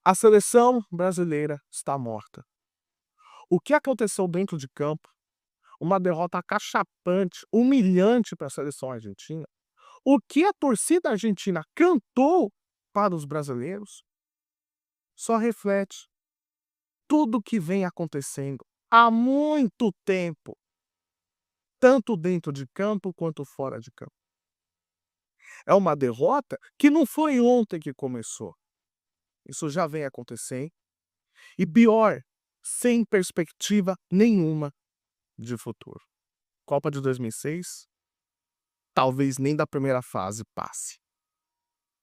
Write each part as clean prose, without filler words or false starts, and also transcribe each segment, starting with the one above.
A seleção brasileira está morta. O que aconteceu dentro de campo, uma derrota acachapante, humilhante para a seleção argentina. O que a torcida argentina cantou para os brasileiros só reflete tudo o que vem acontecendo há muito tempo, tanto dentro de campo quanto fora de campo. É uma derrota que não foi ontem que começou. Isso já vem acontecendo. E pior, sem perspectiva nenhuma de futuro. Copa de 2006, talvez nem da primeira fase passe.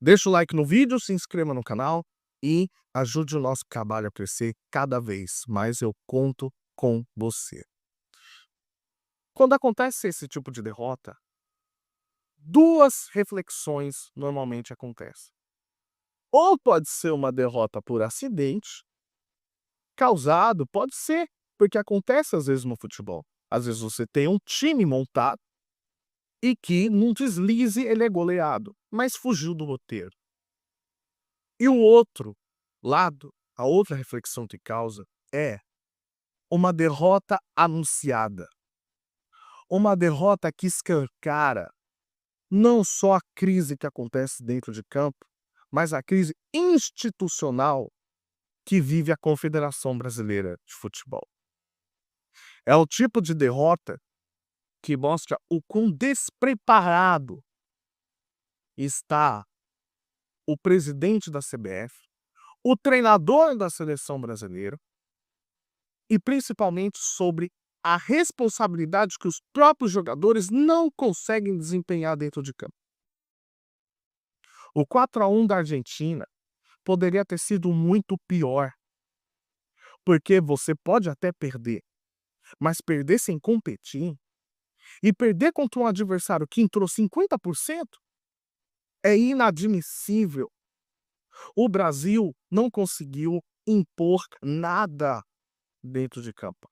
Deixa o like no vídeo, se inscreva no canal e ajude o nosso trabalho a crescer cada vez mais. Eu conto com você. Quando acontece esse tipo de derrota, duas reflexões normalmente acontecem. Ou pode ser uma derrota por acidente, causado, pode ser, porque acontece às vezes no futebol. Às vezes você tem um time montado e que, num deslize, ele é goleado, mas fugiu do roteiro. E o outro lado, a outra reflexão que causa, é uma derrota anunciada. Uma derrota que escancara não só a crise que acontece dentro de campo, mas a crise institucional que vive a Confederação Brasileira de Futebol. É o tipo de derrota que mostra o quão despreparado está o presidente da CBF, o treinador da seleção brasileira e principalmente sobre a responsabilidade que os próprios jogadores não conseguem desempenhar dentro de campo. O 4-1 da Argentina poderia ter sido muito pior, porque você pode até perder, mas perder sem competir e perder contra um adversário que entrou 50% é inadmissível. O Brasil não conseguiu impor nada dentro de campo.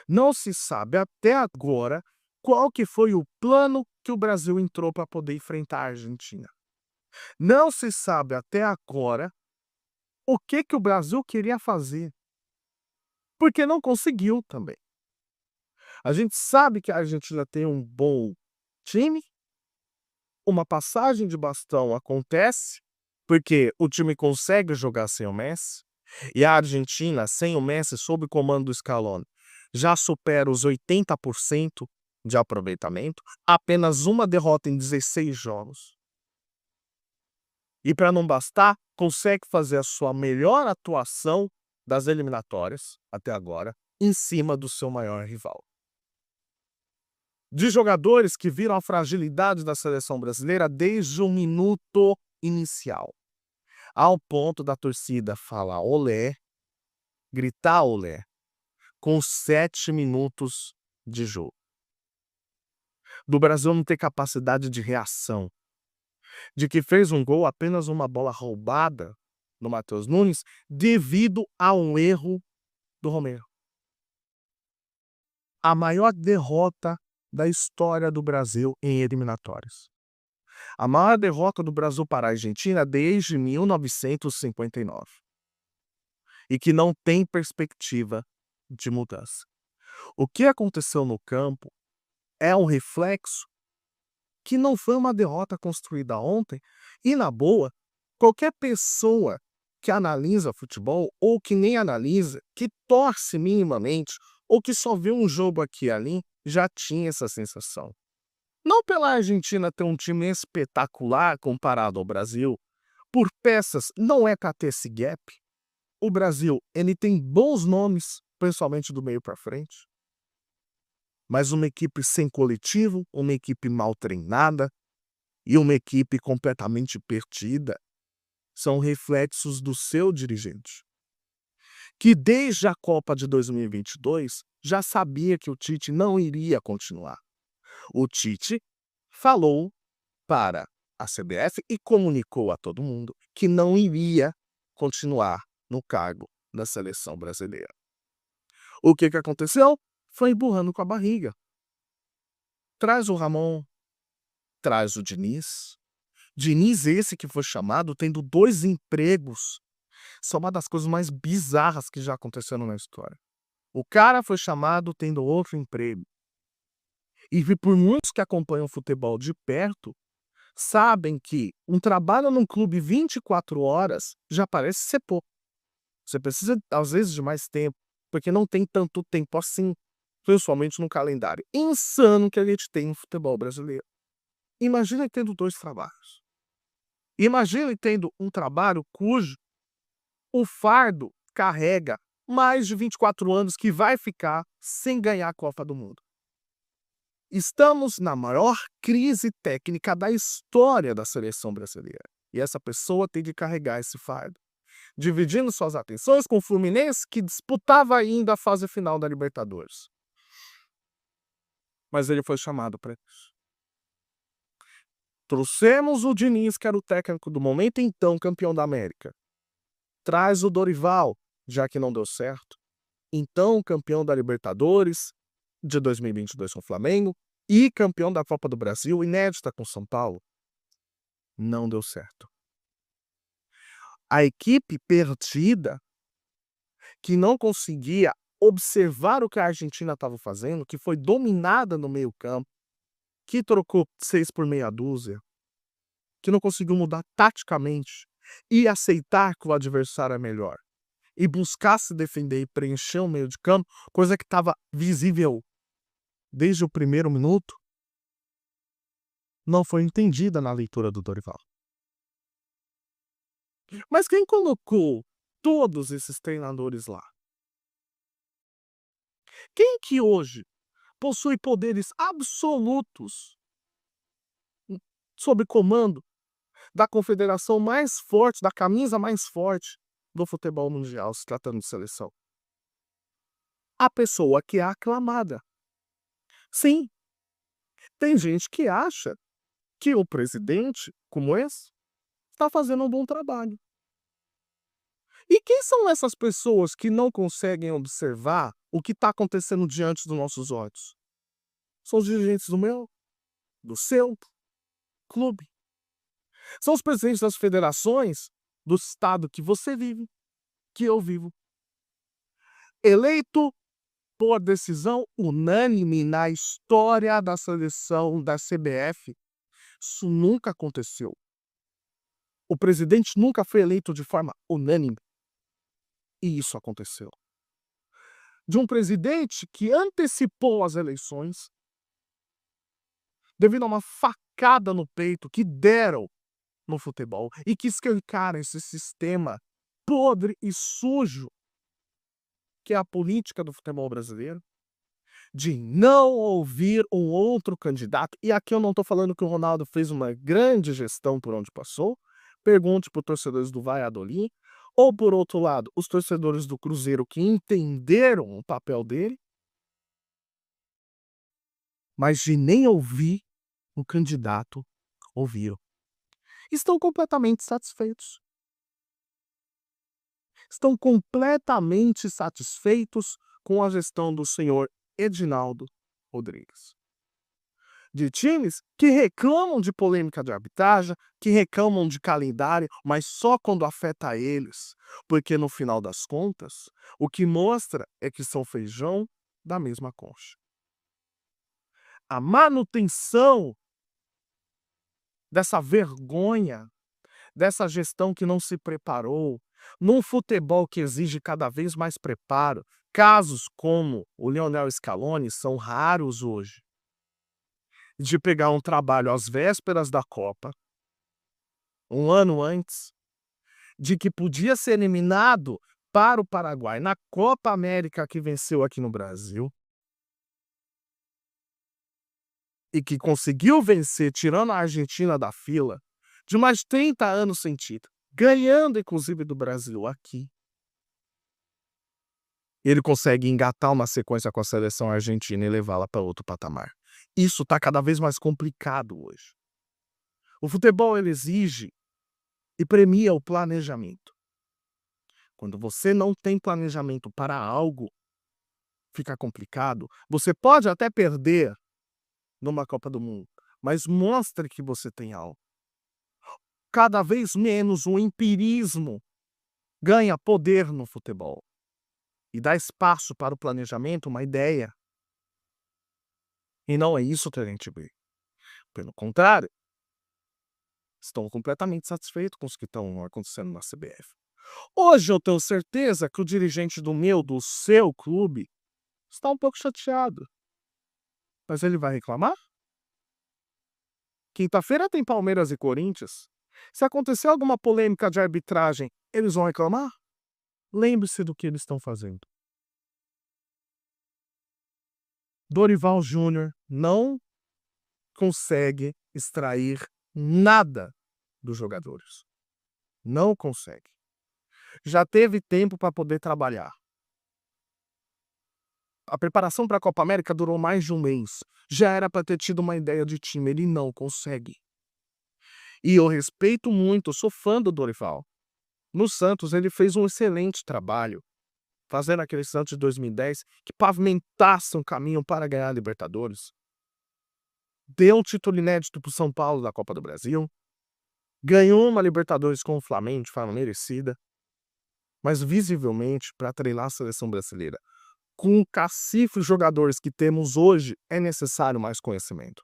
Não se sabe até agora qual que foi o plano que o Brasil entrou para poder enfrentar a Argentina. Não se sabe até agora o que o Brasil queria fazer, porque não conseguiu também. A gente sabe que a Argentina tem um bom time, uma passagem de bastão acontece, porque o time consegue jogar sem o Messi, e a Argentina, sem o Messi, sob o comando do Scaloni, já supera os 80% de aproveitamento, apenas uma derrota em 16 jogos. E para não bastar, consegue fazer a sua melhor atuação das eliminatórias, até agora, em cima do seu maior rival. De jogadores que viram a fragilidade da seleção brasileira desde o minuto inicial, ao ponto da torcida falar olé, gritar olé, com 7 minutos de jogo. Do Brasil não ter capacidade de reação, de que fez um gol apenas uma bola roubada no Matheus Nunes devido a um erro do Romero. A maior derrota da história do Brasil em eliminatórias. A maior derrota do Brasil para a Argentina desde 1959. E que não tem perspectiva de mudança. O que aconteceu no campo é um reflexo que não foi uma derrota construída ontem, e na boa, qualquer pessoa que analisa futebol, ou que nem analisa, que torce minimamente, ou que só vê um jogo aqui e ali, já tinha essa sensação. Não pela Argentina ter um time espetacular comparado ao Brasil, por peças não é para ter esse gap. O Brasil, ele tem bons nomes, principalmente do meio para frente, mas uma equipe sem coletivo, uma equipe mal treinada e uma equipe completamente perdida são reflexos do seu dirigente, que desde a Copa de 2022 já sabia que o Tite não iria continuar. O Tite falou para a CBF e comunicou a todo mundo que não iria continuar no cargo da seleção brasileira. O que aconteceu? Foi empurrando com a barriga. Traz o Ramon, traz o Diniz. Diniz esse que foi chamado tendo 2 empregos Isso é uma das coisas mais bizarras que já aconteceram na história. O cara foi chamado tendo outro emprego. E por muitos que acompanham o futebol de perto, sabem que um trabalho num clube 24 horas já parece ser pouco. Você precisa, às vezes, de mais tempo, porque não tem tanto tempo assim, principalmente no calendário insano que a gente tem no futebol brasileiro. Imagina tendo 2 trabalhos. Imagine tendo um trabalho cujo o fardo carrega mais de 24 anos que vai ficar sem ganhar a Copa do Mundo. Estamos na maior crise técnica da história da seleção brasileira. E essa pessoa tem de carregar esse fardo, dividindo suas atenções com o Fluminense, que disputava ainda a fase final da Libertadores. Mas ele foi chamado para isso. Trouxemos o Diniz, que era o técnico do momento, então campeão da América. Traz o Dorival, já que não deu certo. Então campeão da Libertadores de 2022 com o Flamengo e campeão da Copa do Brasil, inédita com São Paulo. Não deu certo. A equipe perdida, que não conseguia observar o que a Argentina estava fazendo, que foi dominada no meio-campo, que trocou 6 por meia dúzia, que não conseguiu mudar taticamente e aceitar que o adversário é melhor, e buscar se defender e preencher o meio de campo, coisa que estava visível desde o primeiro minuto, não foi entendida na leitura do Dorival. Mas quem colocou todos esses treinadores lá? Quem que hoje possui poderes absolutos sob comando da confederação mais forte, da camisa mais forte do futebol mundial, se tratando de seleção? A pessoa que é aclamada. Sim, tem gente que acha que o presidente, como esse, está fazendo um bom trabalho. E quem são essas pessoas que não conseguem observar o que está acontecendo diante dos nossos olhos? São os dirigentes do meu, do seu clube. São os presidentes das federações do estado que você vive, que eu vivo. Eleito por decisão unânime na história da seleção da CBF. Isso nunca aconteceu. O presidente nunca foi eleito de forma unânime. E isso aconteceu. De um presidente que antecipou as eleições, devido a uma facada no peito que deram no futebol e que escancaram esse sistema podre e sujo que é a política do futebol brasileiro, de não ouvir um outro candidato. E aqui eu não estou falando que o Ronaldo fez uma grande gestão por onde passou. Pergunte para os torcedores do Valladolid, ou por outro lado, os torcedores do Cruzeiro que entenderam o papel dele, mas de nem ouvir o candidato ouviram. Estão completamente satisfeitos. Estão completamente satisfeitos com a gestão do senhor Edinaldo Rodrigues. De times que reclamam de polêmica de arbitragem, que reclamam de calendário, mas só quando afeta eles, porque no final das contas, o que mostra é que são feijão da mesma concha. A manutenção dessa vergonha, dessa gestão que não se preparou, num futebol que exige cada vez mais preparo. Casos como o Lionel Scaloni são raros hoje. De pegar um trabalho às vésperas da Copa, um ano antes, de que podia ser eliminado para o Paraguai na Copa América que venceu aqui no Brasil, e que conseguiu vencer, tirando a Argentina da fila, de mais 30 anos sem título, ganhando inclusive do Brasil aqui. Ele consegue engatar uma sequência com a seleção argentina e levá-la para outro patamar. Isso está cada vez mais complicado hoje. O futebol ele exige e premia o planejamento. Quando você não tem planejamento para algo, fica complicado. Você pode até perder numa Copa do Mundo, mas mostre que você tem algo. Cada vez menos o empirismo ganha poder no futebol e dá espaço para o planejamento, uma ideia. E não é isso que a gente vê. Pelo contrário, estão completamente satisfeitos com os que estão acontecendo na CBF. Hoje eu tenho certeza que o dirigente do seu clube, está um pouco chateado. Mas ele vai reclamar? Quinta-feira tem Palmeiras e Corinthians. Se acontecer alguma polêmica de arbitragem, eles vão reclamar? Lembre-se do que eles estão fazendo. Dorival Júnior não consegue extrair nada dos jogadores. Não consegue. Já teve tempo para poder trabalhar. A preparação para a Copa América durou mais de um mês. Já era para ter tido uma ideia de time, ele não consegue. E eu respeito muito, eu sou fã do Dorival. No Santos, ele fez um excelente trabalho, fazendo aquele Santos de 2010 que pavimentasse um caminho para ganhar a Libertadores. Deu um título inédito para o São Paulo da Copa do Brasil. Ganhou uma Libertadores com o Flamengo de forma merecida. Mas, visivelmente, para treinar a seleção brasileira, com o cacife de jogadores que temos hoje, é necessário mais conhecimento.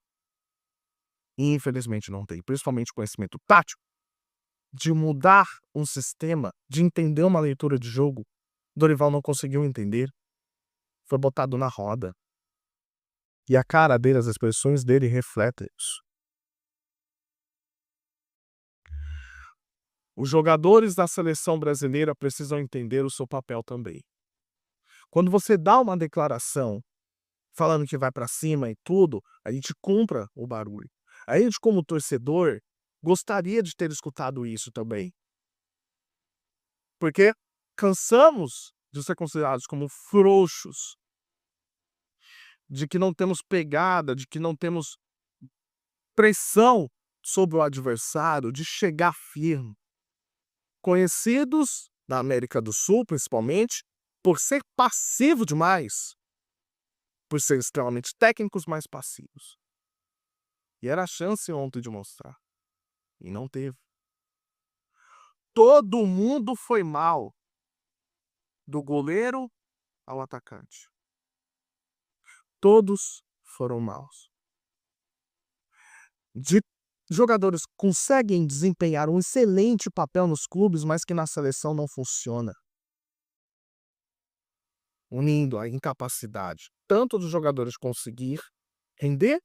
E, infelizmente, não tem, principalmente conhecimento tático, de mudar um sistema, de entender uma leitura de jogo. Dorival não conseguiu entender. Foi botado na roda. E a cara dele, as expressões dele refletem isso. Os jogadores da seleção brasileira precisam entender o seu papel também. Quando você dá uma declaração falando que vai pra cima e tudo, a gente compra o barulho. A gente, como torcedor, gostaria de ter escutado isso também. Porque cansamos de ser considerados como frouxos, de que não temos pegada, de que não temos pressão sobre o adversário, de chegar firme. Conhecidos na América do Sul, principalmente, por ser passivo demais, por ser extremamente técnicos, mas passivos. E era a chance ontem de mostrar. E não teve. Todo mundo foi mal, do goleiro ao atacante. Todos foram maus. De jogadores conseguem desempenhar um excelente papel nos clubes, mas que na seleção não funciona. Unindo a incapacidade tanto dos jogadores conseguir render,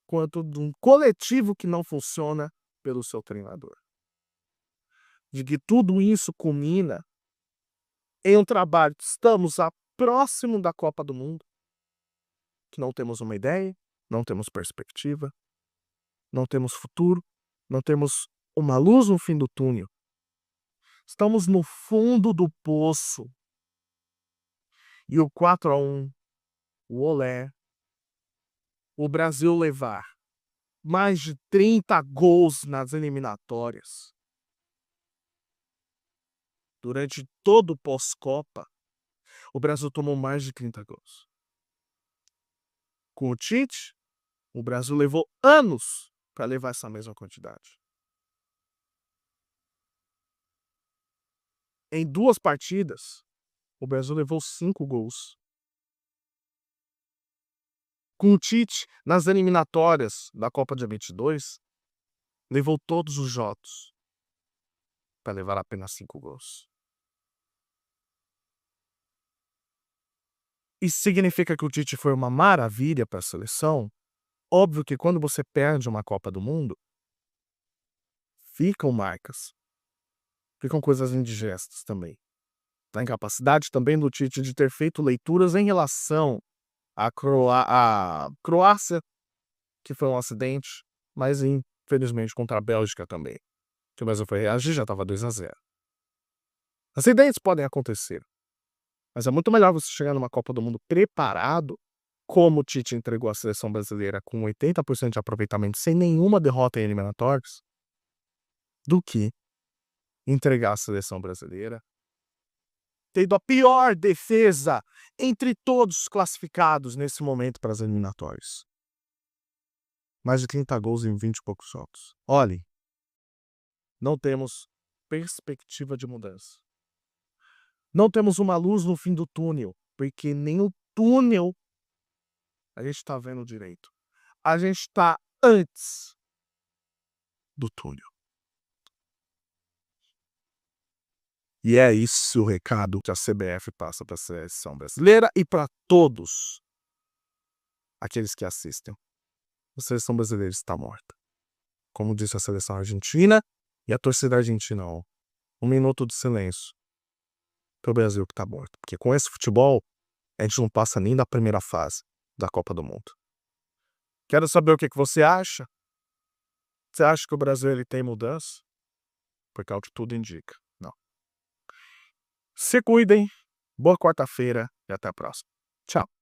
quanto de um coletivo que não funciona pelo seu treinador. De que tudo isso culmina em um trabalho que estamos próximo da Copa do Mundo, que não temos uma ideia, não temos perspectiva, não temos futuro, não temos uma luz no fim do túnel. Estamos no fundo do poço. E o 4-1, o olé, o Brasil levar mais de 30 gols nas eliminatórias. Durante todo o pós-Copa, o Brasil tomou mais de 30 gols. Com o Tite, o Brasil levou anos para levar essa mesma quantidade. Em 2 partidas, o Brasil levou 5 gols. Com o Tite, nas eliminatórias da Copa de 22, levou todos os jogos para levar apenas 5 gols. Isso significa que o Tite foi uma maravilha para a seleção? Óbvio que quando você perde uma Copa do Mundo, ficam marcas. Ficam coisas indigestas também. A incapacidade também do Tite de ter feito leituras em relação à Croácia, que foi um acidente, mas infelizmente contra a Bélgica também. Que o Brasil foi reagir, já estava 2-0. Acidentes podem acontecer, mas é muito melhor você chegar numa Copa do Mundo preparado, como o Tite entregou a seleção brasileira com 80% de aproveitamento sem nenhuma derrota em eliminatórios, do que entregar a seleção brasileira tendo a pior defesa entre todos os classificados nesse momento para as eliminatórias. Mais de 30 gols em 20 e poucos jogos. Olhem, não temos perspectiva de mudança. Não temos uma luz no fim do túnel, porque nem o túnel a gente tá vendo direito. A gente tá antes do túnel. E é isso o recado que a CBF passa para a seleção brasileira e para todos aqueles que assistem. A seleção brasileira está morta. Como disse a seleção argentina e a torcida argentina, ó, 1 minuto de silêncio pro Brasil que tá morto. Porque com esse futebol, a gente não passa nem da primeira fase da Copa do Mundo. Quero saber o que você acha. Você acha que o Brasil ele tem mudança? Porque é o que tudo indica. Não. Se cuidem, boa quarta-feira e até a próxima. Tchau.